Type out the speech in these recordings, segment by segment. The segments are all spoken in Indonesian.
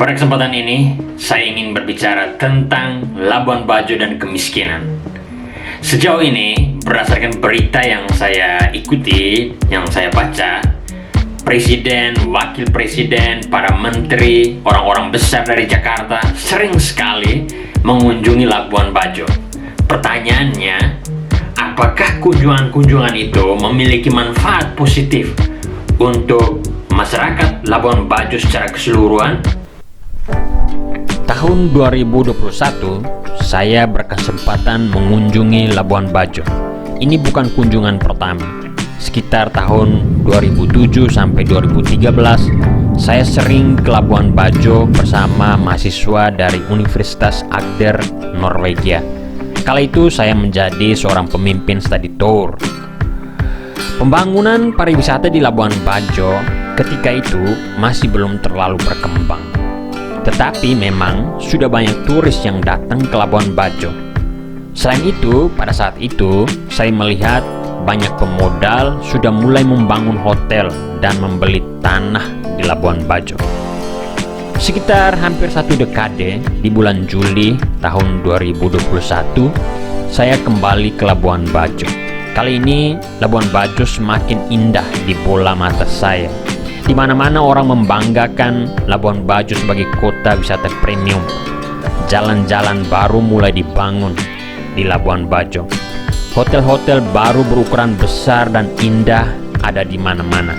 Pada kesempatan ini, saya ingin berbicara tentang Labuan Bajo dan kemiskinan. Sejauh ini, berdasarkan berita yang saya ikuti, yang saya baca, presiden, wakil presiden, para menteri, orang-orang besar dari Jakarta sering sekali mengunjungi Labuan Bajo. Pertanyaannya, apakah kunjungan-kunjungan itu memiliki manfaat positif untuk masyarakat Labuan Bajo secara keseluruhan? Tahun 2021, saya berkesempatan mengunjungi Labuan Bajo. Ini bukan kunjungan pertama. Sekitar tahun 2007 sampai 2013, saya sering ke Labuan Bajo bersama mahasiswa dari Universitas Agder, Norwegia. Kala itu saya menjadi seorang pemimpin study tour. Pembangunan pariwisata di Labuan Bajo ketika itu masih belum terlalu berkembang. Tetapi memang sudah banyak turis yang datang ke Labuan Bajo. Selain itu, pada saat itu saya melihat banyak pemodal sudah mulai membangun hotel dan membeli tanah di Labuan Bajo. Sekitar hampir 1 dekade, di bulan Juli tahun 2021, saya kembali ke Labuan Bajo. Kali ini Labuan Bajo semakin indah di bola mata saya. Di mana-mana orang membanggakan Labuan Bajo sebagai kota wisata premium. Jalan-jalan baru mulai dibangun di Labuan Bajo. Hotel-hotel baru berukuran besar dan indah ada di mana-mana.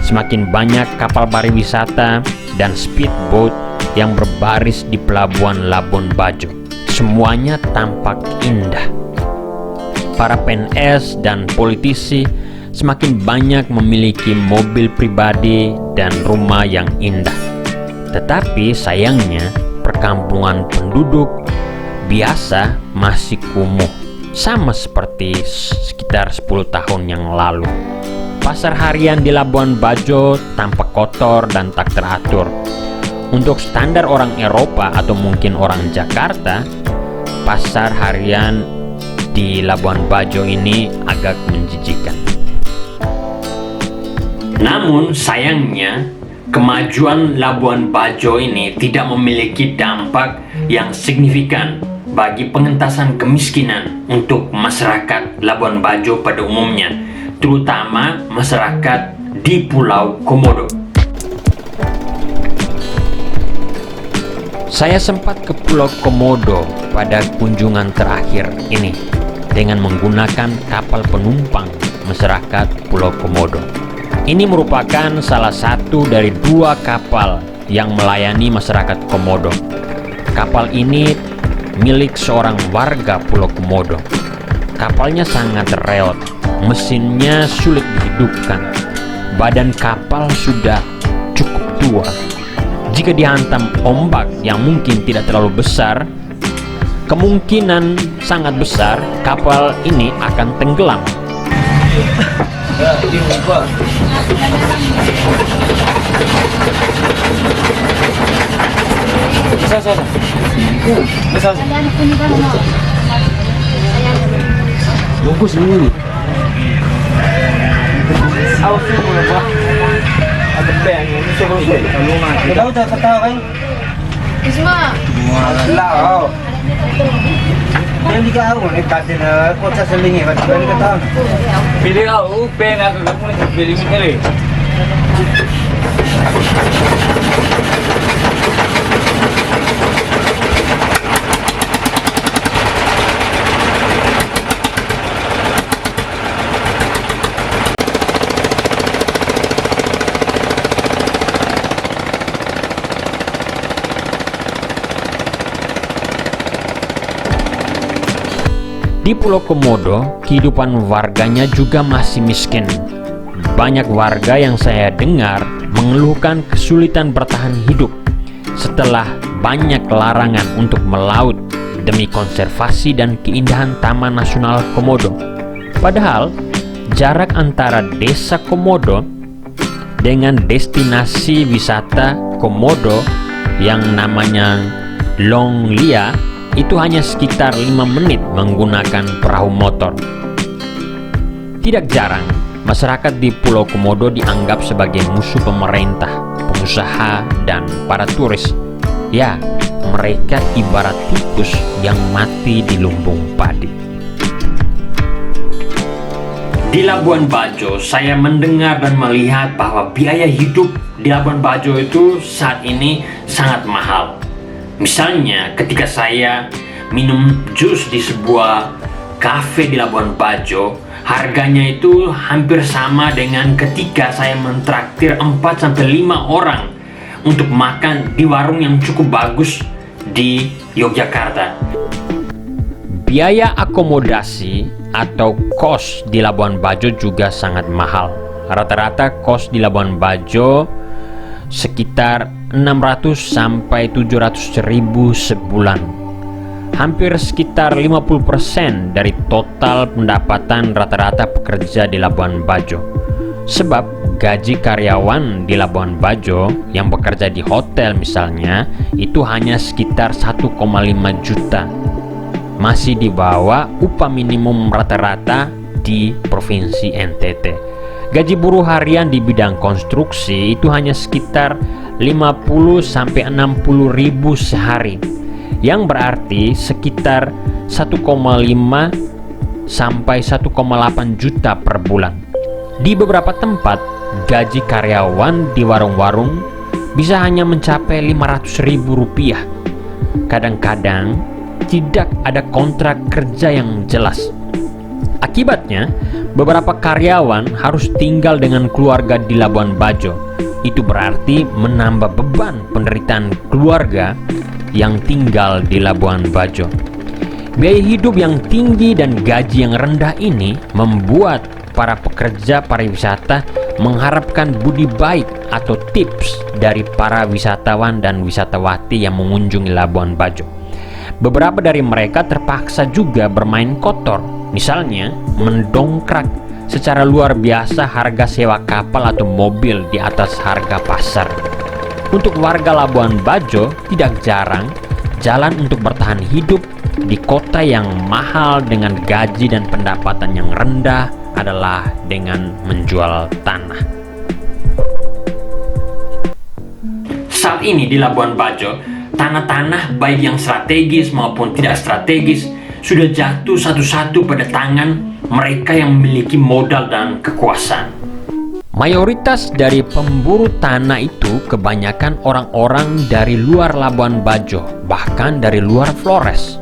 Semakin banyak kapal pariwisata dan speedboat yang berbaris di pelabuhan Labuan Bajo. Semuanya tampak indah. Para PNS dan politisi semakin banyak memiliki mobil pribadi dan rumah yang indah. Tetapi sayangnya, perkampungan penduduk biasa masih kumuh, sama seperti sekitar 10 tahun yang lalu. Pasar harian di Labuan Bajo tampak kotor dan tak teratur. Untuk standar orang Eropa atau mungkin orang Jakarta, pasar harian di Labuan Bajo ini agak menjijikkan. Namun sayangnya, kemajuan Labuan Bajo ini tidak memiliki dampak yang signifikan bagi pengentasan kemiskinan untuk masyarakat Labuan Bajo pada umumnya, terutama masyarakat di Pulau Komodo. Saya sempat ke Pulau Komodo pada kunjungan terakhir ini dengan menggunakan kapal penumpang masyarakat Pulau Komodo. Ini merupakan salah satu dari 2 kapal yang melayani masyarakat Komodo. Kapal ini milik seorang warga Pulau Komodo. Kapalnya sangat reot, mesinnya sulit dihidupkan. Badan kapal sudah cukup tua. Jika dihantam ombak yang mungkin tidak terlalu besar, kemungkinan sangat besar kapal ini akan tenggelam. Bungkus ini. Ada bank ini solusi. Tahu tak ketawa kan? Isma. Lah. Yang dikau ni katin kota selingi macam ni kata. Pilih kau, pen aku kamu ni pilih ni. Di Pulau Komodo, kehidupan warganya juga masih miskin. Banyak warga yang saya dengar mengeluhkan kesulitan bertahan hidup setelah banyak larangan untuk melaut demi konservasi dan keindahan Taman Nasional Komodo. Padahal, jarak antara desa Komodo dengan destinasi wisata Komodo yang namanya Longlia itu hanya sekitar 5 menit menggunakan perahu motor. Tidak jarang, masyarakat di Pulau Komodo dianggap sebagai musuh pemerintah, pengusaha, dan para turis. Ya, mereka ibarat tikus yang mati di lumbung padi. Di Labuan Bajo, saya mendengar dan melihat bahwa biaya hidup di Labuan Bajo itu saat ini sangat mahal. Misalnya, ketika saya minum jus di sebuah kafe di Labuan Bajo, harganya itu hampir sama dengan ketika saya mentraktir 4-5 orang untuk makan di warung yang cukup bagus di Yogyakarta. Biaya akomodasi atau kos di Labuan Bajo juga sangat mahal. Rata-rata kos di Labuan Bajo sekitar 600 sampai 700 ribu sebulan. Hampir sekitar 50% dari total pendapatan rata-rata pekerja di Labuan Bajo. Sebab gaji karyawan di Labuan Bajo yang bekerja di hotel misalnya itu hanya sekitar 1,5 juta. Masih di bawah upah minimum rata-rata di Provinsi NTT. Gaji buruh harian di bidang konstruksi itu hanya sekitar 50 sampai 60 ribu sehari, yang berarti sekitar 1,5 sampai 1,8 juta per bulan. Di beberapa tempat, gaji karyawan di warung-warung bisa hanya mencapai 500 ribu rupiah. Kadang-kadang tidak ada kontrak kerja yang jelas. Akibatnya, beberapa karyawan harus tinggal dengan keluarga di Labuan Bajo. Itu berarti menambah beban penderitaan keluarga yang tinggal di Labuan Bajo. Biaya hidup yang tinggi dan gaji yang rendah ini membuat para pekerja pariwisata mengharapkan budi baik atau tips dari para wisatawan dan wisatawati yang mengunjungi Labuan Bajo. Beberapa dari mereka terpaksa juga bermain kotor, misalnya mendongkrak secara luar biasa harga sewa kapal atau mobil di atas harga pasar. Untuk warga Labuan Bajo, tidak jarang jalan untuk bertahan hidup di kota yang mahal dengan gaji dan pendapatan yang rendah adalah dengan menjual tanah. Saat ini di Labuan Bajo, tanah-tanah baik yang strategis maupun tidak strategis sudah jatuh satu-satu pada tangan mereka yang memiliki modal dan kekuasaan. Mayoritas dari pemburu tanah itu kebanyakan orang-orang dari luar Labuan Bajo, bahkan dari luar Flores.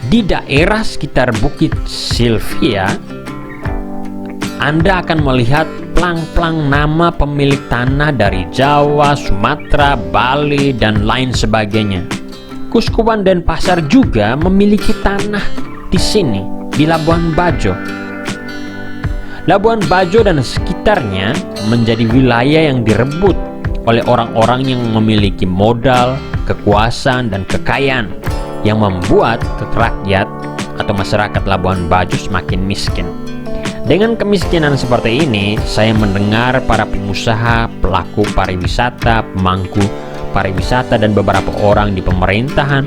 Di daerah sekitar Bukit Sylvia, Anda akan melihat plang-plang nama pemilik tanah dari Jawa, Sumatera, Bali, dan lain sebagainya. Kuskupan Denpasar juga memiliki tanah di sini, di Labuan Bajo. Labuan Bajo dan sekitarnya menjadi wilayah yang direbut oleh orang-orang yang memiliki modal, kekuasaan, dan kekayaan yang membuat rakyat atau masyarakat Labuan Bajo semakin miskin. Dengan kemiskinan seperti ini, saya mendengar para pengusaha, pelaku pariwisata, pemangku pariwisata, dan beberapa orang di pemerintahan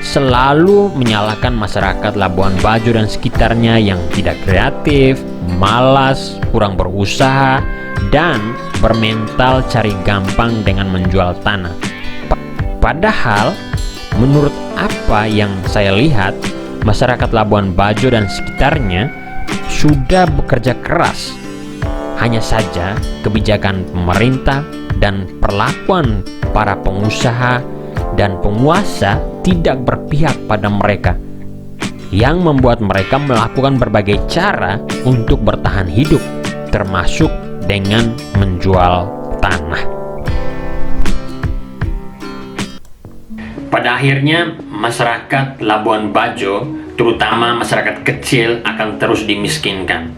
selalu menyalahkan masyarakat Labuan Bajo dan sekitarnya yang tidak kreatif, malas, kurang berusaha, dan bermental cari gampang dengan menjual tanah. Padahal, menurut apa yang saya lihat, masyarakat Labuan Bajo dan sekitarnya sudah bekerja keras. Hanya saja kebijakan pemerintah dan perlakuan para pengusaha dan penguasa tidak berpihak pada mereka, yang membuat mereka melakukan berbagai cara untuk bertahan hidup, termasuk dengan menjual tanah. Pada akhirnya, masyarakat Labuan Bajo, terutama masyarakat kecil, akan terus dimiskinkan.